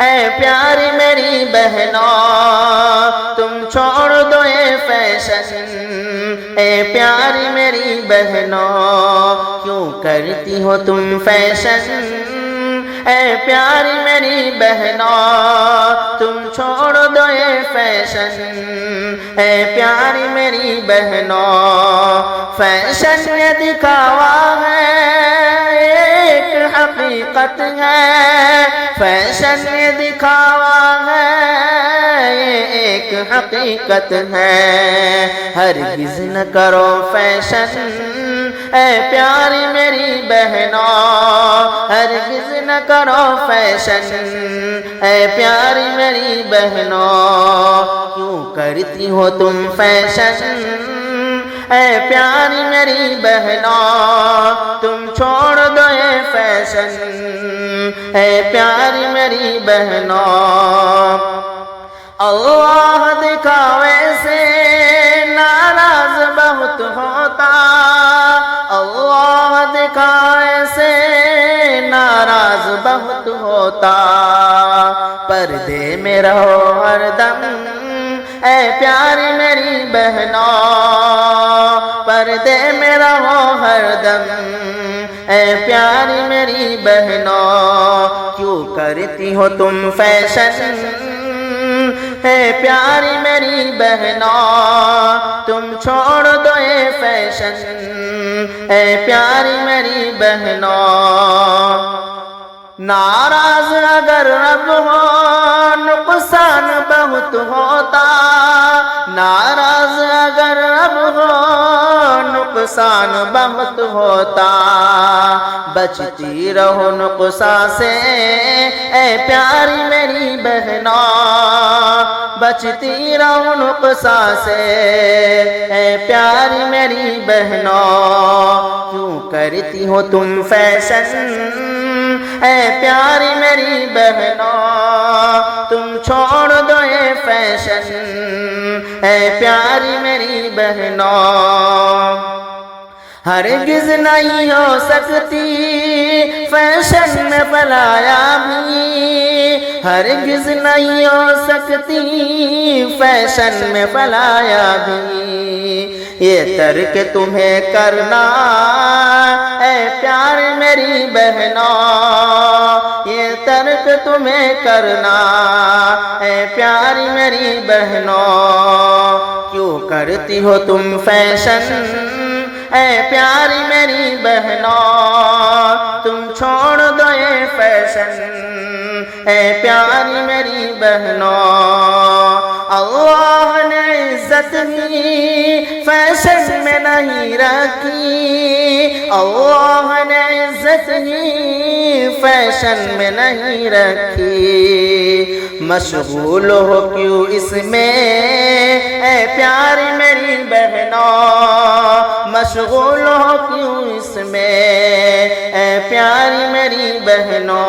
اے پیاری میری بہنوں تم چھوڑ دو یہ فیشن اے پیاری میری بہنوں کیوں کرتی ہو تم فیشن اے پیاری میری بہنوں تم چھوڑ دو یہ فیشن اے پیاری میری بہنوں فیشن یہ دکھاوا ہے ایک حقیقت ہے فیشن یہ دکھاوا ہے یہ ایک حقیقت ہے ہرگز نہ کرو فیشن اے پیاری میری بہنوں ہرگز نہ کرو فیشن اے پیاری میری بہنوں کیوں کرتی ہو تم فیشن اے پیاری میری بہنوں تم چھوڑ دو یہ فیشن اے پیاری میری بہنوں اللہ دکھاوے سے ناراض بہت ہوتا اللہ دکھاوے سے ناراض بہت ہوتا پردے میں رہو ہر دم اے پیاری میری بہنوں پردے میں رہو ہر دم اے پیاری میری بہنوں کیوں کرتی ہو تم فیشن اے پیاری میری بہنوں تم چھوڑ دو یہ فیشن اے پیاری میری بہنوں ناراض اگر رب ہو نقصان بہت ہوتا ناراض اگر رب ہو نقصان بہت ہوتا بچتی رہو نقصان سے اے پیاری میری بہنوں بچتی رہو نقصان سے اے پیاری میری بہنوں کیوں کرتی ہو تم فیشن اے پیاری میری بہنوں تم چھوڑ دو یہ فیشن اے پیاری میری بہنوں ہرگز نہیں ہو سکتی فیشن میں فلایا بھی ہرگز نہیں ہو سکتی فیشن میں فلایا بھی یہ ترک تمہیں کرنا اے پیاری میری بہنوں یہ ترک تمہیں کرنا اے پیاری میری بہنوں کیوں کرتی ہو تم فیشن اے پیاری میری بہنوں تم چھوڑ دو یہ فیشن اے پیاری میری بہنوں اللہ نے عزت ہی فیشن میں نہیں رکھی اللہ نے عزت ہی فیشن میں نہیں رکھی مشغول ہو کیوں اس میں اے پیاری میری بہنوں مشغول ہو کیوں اس میں اے پیاری میری بہنوں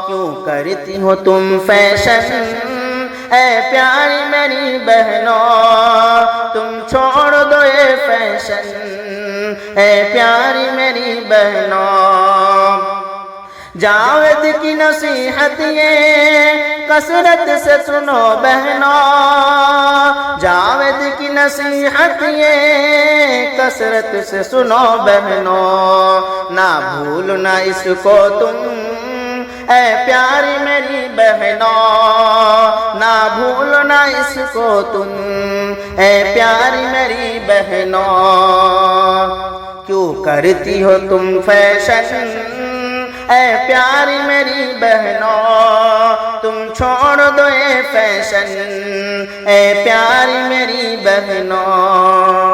کیوں کرتی ہو تم فیشن اے پیاری میری بہنوں تم چھوڑ دو یہ فیشن اے پیاری میری بہنوں جاوید کی نصیحت یہ کثرت سے سنو بہنوں جاوید کی نصیحت یہ کثرت سے سنو بہنوں نہ بھولنا اس کو تم اے پیاری میری بہنوں نہ بھولنا اس کو تم اے پیاری میری بہنوں کیوں کرتی ہو تم فیشن اے پیاری میری بہنوں تم چھوڑ دو یہ فیشن اے پیاری میری بہنوں